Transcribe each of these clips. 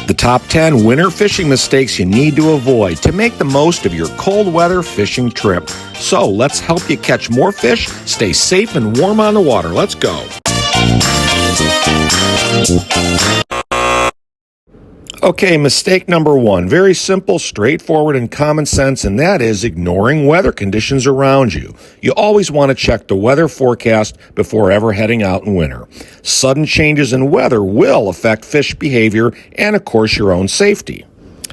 The top 10 winter fishing mistakes you need to avoid to make the most of your cold weather fishing trip. So let's help you catch more fish, stay safe and warm on the water. Let's go. Okay, mistake number 1. Very simple, straightforward, and common sense, and that is ignoring weather conditions around you. You always want to check the weather forecast before ever heading out in winter. Sudden changes in weather will affect fish behavior and, of course, your own safety.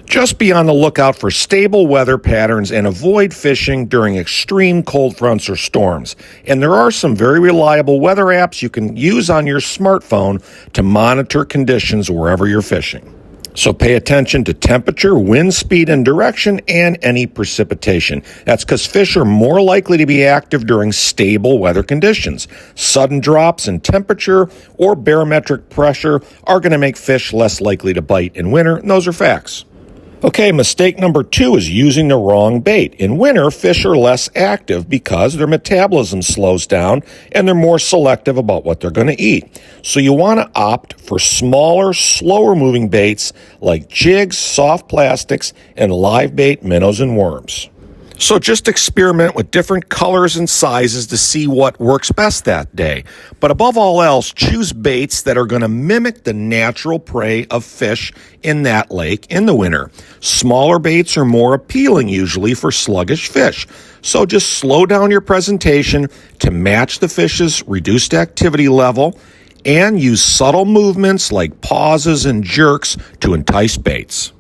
Just be on the lookout for stable weather patterns and avoid fishing during extreme cold fronts or storms. And there are some very reliable weather apps you can use on your smartphone to monitor conditions wherever you're fishing. So pay attention to temperature, wind speed and direction, and any precipitation. That's because fish are more likely to be active during stable weather conditions. Sudden drops in temperature or barometric pressure are going to make fish less likely to bite in winter, and those are facts. Okay, mistake number 2 is using the wrong bait. In winter, fish are less active because their metabolism slows down and they're more selective about what they're going to eat. So you want to opt for smaller, slower moving baits like jigs, soft plastics, and live bait minnows and worms. So just experiment with different colors and sizes to see what works best that day. But above all else, choose baits that are going to mimic the natural prey of fish in that lake in the winter. Smaller baits are more appealing usually for sluggish fish. So just slow down your presentation to match the fish's reduced activity level and use subtle movements like pauses and jerks to entice baits.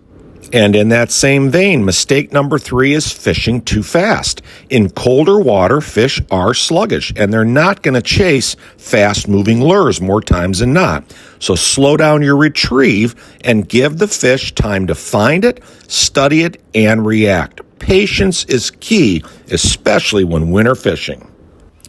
And in that same vein, mistake number 3 is fishing too fast. In colder water, fish are sluggish, and they're not going to chase fast-moving lures more times than not. So slow down your retrieve and give the fish time to find it, study it, and react. Patience is key, especially when winter fishing.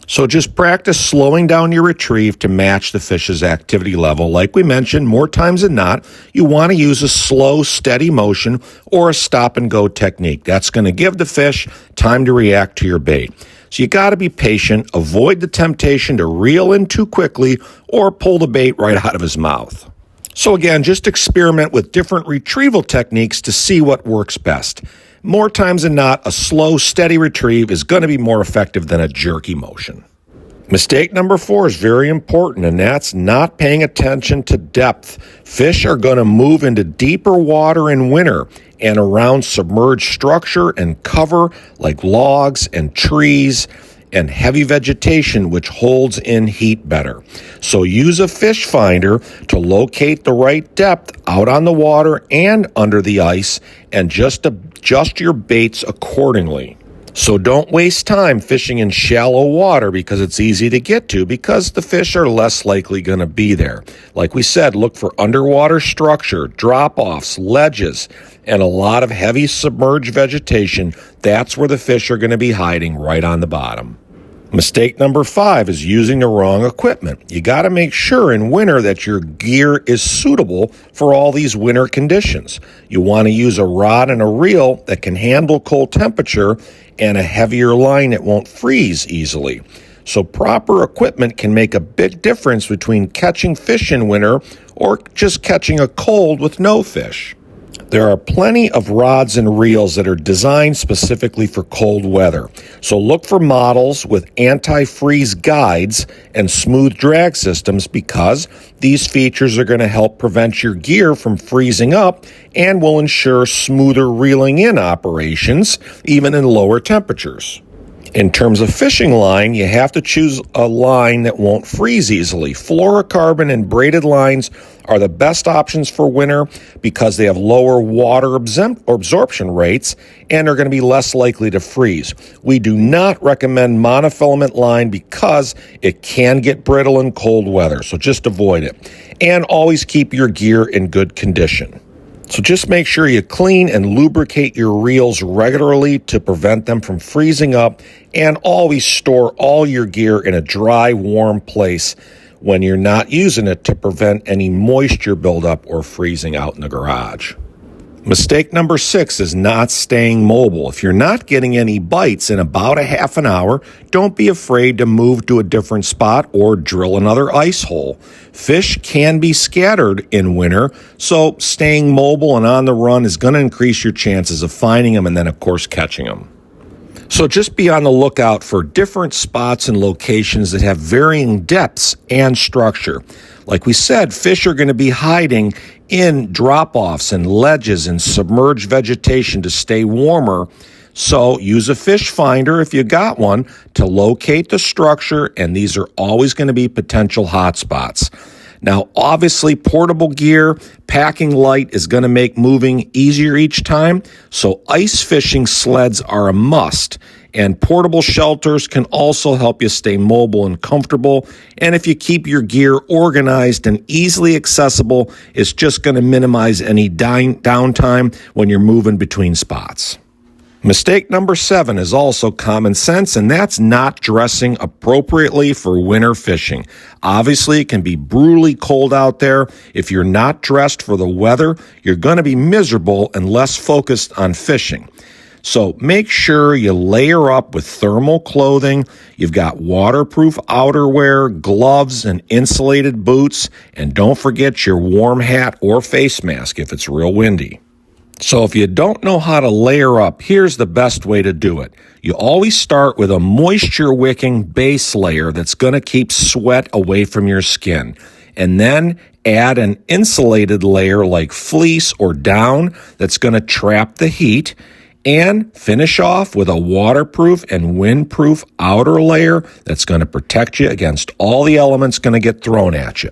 So just practice slowing down your retrieve to match the fish's activity level. Like we mentioned, more times than not, you want to use a slow, steady motion or a stop-and-go technique. That's going to give the fish time to react to your bait. So you got to be patient, avoid the temptation to reel in too quickly or pull the bait right out of his mouth. So again, just experiment with different retrieval techniques to see what works best. More times than not, a slow, steady retrieve is going to be more effective than a jerky motion. Mistake number 4 is very important, and that's not paying attention to depth. Fish are going to move into deeper water in winter and around submerged structure and cover like logs and trees and heavy vegetation, which holds in heat better. So use a fish finder to locate the right depth out on the water and under the ice, and just adjust your baits accordingly. So don't waste time fishing in shallow water because it's easy to get to, because the fish are less likely going to be there. Like we said, look for underwater structure, drop-offs, ledges, and a lot of heavy submerged vegetation. That's where the fish are going to be hiding, right on the bottom. Mistake number 5 is using the wrong equipment. You got to make sure in winter that your gear is suitable for all these winter conditions. You want to use a rod and a reel that can handle cold temperature and a heavier line that won't freeze easily. So proper equipment can make a big difference between catching fish in winter or just catching a cold with no fish. There are plenty of rods and reels that are designed specifically for cold weather. So look for models with anti-freeze guides and smooth drag systems, because these features are going to help prevent your gear from freezing up and will ensure smoother reeling in operations, even in lower temperatures. In terms of fishing line, you have to choose a line that won't freeze easily. Fluorocarbon and braided lines are the best options for winter because they have lower water absorption rates and are going to be less likely to freeze. We do not recommend monofilament line because it can get brittle in cold weather, so just avoid it. And always keep your gear in good condition. So just make sure you clean and lubricate your reels regularly to prevent them from freezing up, and always store all your gear in a dry, warm place when you're not using it to prevent any moisture buildup or freezing out in the garage. Mistake number 6 is not staying mobile. If you're not getting any bites in about a half an hour, don't be afraid to move to a different spot or drill another ice hole. Fish can be scattered in winter, so staying mobile and on the run is going to increase your chances of finding them and then, of course, catching them. So just be on the lookout for different spots and locations that have varying depths and structure. Like we said, fish are going to be hiding in drop-offs and ledges and submerged vegetation to stay warmer. So use a fish finder if you got one to locate the structure, and these are always going to be potential hot spots. Now, obviously, portable gear, packing light is going to make moving easier each time, so ice fishing sleds are a must. And portable shelters can also help you stay mobile and comfortable. And if you keep your gear organized and easily accessible, it's just going to minimize any downtime when you're moving between spots. Mistake number 7 is also common sense, and that's not dressing appropriately for winter fishing. Obviously, it can be brutally cold out there. If you're not dressed for the weather, you're going to be miserable and less focused on fishing. So make sure you layer up with thermal clothing. You've got waterproof outerwear, gloves, and insulated boots. And don't forget your warm hat or face mask if it's real windy. So if you don't know how to layer up, here's the best way to do it. You always start with a moisture-wicking base layer that's going to keep sweat away from your skin. And then add an insulated layer like fleece or down that's going to trap the heat. And finish off with a waterproof and windproof outer layer that's going to protect you against all the elements going to get thrown at you.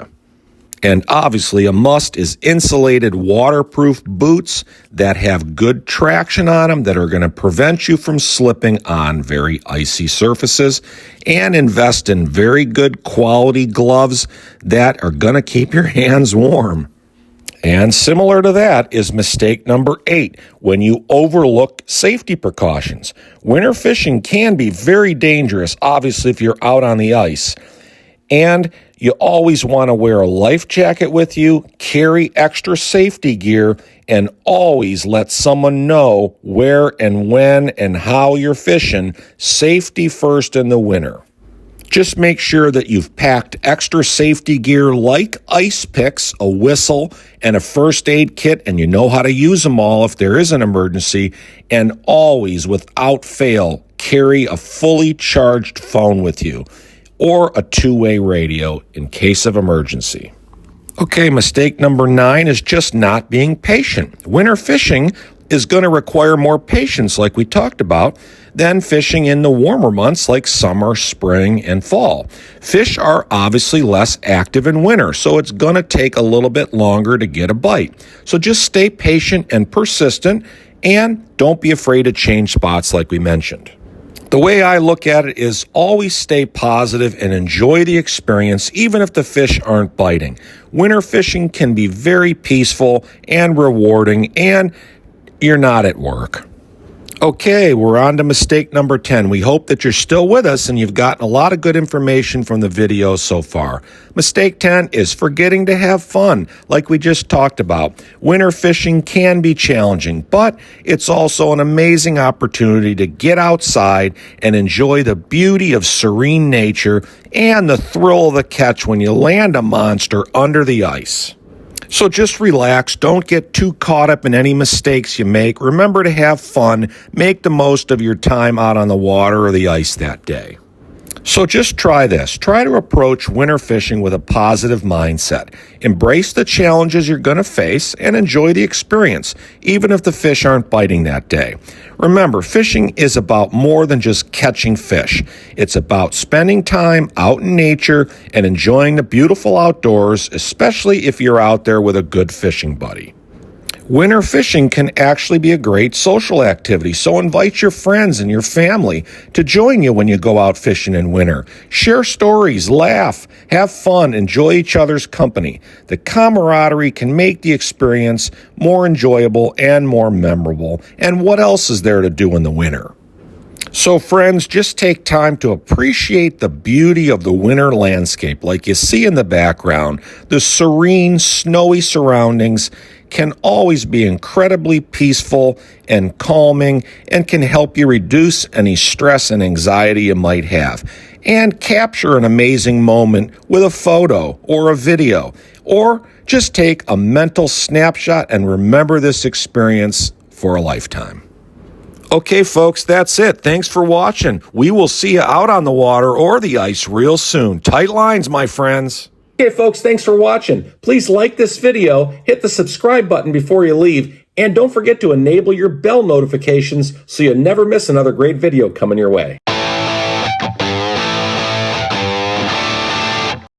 And obviously a must is insulated waterproof boots that have good traction on them that are going to prevent you from slipping on very icy surfaces. And invest in very good quality gloves that are going to keep your hands warm. And similar to that is mistake number 8, when you overlook safety precautions. Winter fishing can be very dangerous, obviously, if you're out on the ice. And you always want to wear a life jacket with you, carry extra safety gear, and always let someone know where and when and how you're fishing. Safety first in the winter. Just make sure that you've packed extra safety gear like ice picks, a whistle, and a first aid kit, and you know how to use them all if there is an emergency. And always, without fail, carry a fully charged phone with you or a two-way radio in case of emergency. Okay, mistake number 9 is just not being patient. Winter fishing is going to require more patience, like we talked about, than fishing in the warmer months like summer, spring, and fall. Fish are obviously less active in winter, so it's going to take a little bit longer to get a bite. So just stay patient and persistent, and don't be afraid to change spots like we mentioned. The way I look at it is always stay positive and enjoy the experience, even if the fish aren't biting. Winter fishing can be very peaceful and rewarding, and you're not at work. Okay, we're on to mistake number 10. We hope that you're still with us and you've gotten a lot of good information from the video so far. Mistake 10 is forgetting to have fun, like we just talked about. Winter fishing can be challenging, but it's also an amazing opportunity to get outside and enjoy the beauty of serene nature and the thrill of the catch when you land a monster under the ice. So just relax, don't get too caught up in any mistakes you make. Remember to have fun, make the most of your time out on the water or the ice that day. So just try this. Try to approach winter fishing with a positive mindset. Embrace the challenges you're going to face and enjoy the experience, even if the fish aren't biting that day. Remember, fishing is about more than just catching fish. It's about spending time out in nature and enjoying the beautiful outdoors, especially if you're out there with a good fishing buddy. Winter fishing can actually be a great social activity, so invite your friends and your family to join you when you go out fishing in winter. Share stories, laugh, have fun, enjoy each other's company. The camaraderie can make the experience more enjoyable and more memorable. And what else is there to do in the winter? So friends, just take time to appreciate the beauty of the winter landscape like you see in the background, the serene, snowy surroundings. can always be incredibly peaceful and calming and can help you reduce any stress and anxiety you might have. And capture an amazing moment with a photo or a video, or just take a mental snapshot and remember this experience for a lifetime. Okay, folks, that's it. Thanks for watching. We will see you out on the water or the ice real soon. Tight lines, my friends. Okay, folks, thanks for watching. Please like this video, hit the subscribe button before you leave, and don't forget to enable your bell notifications so you never miss another great video coming your way.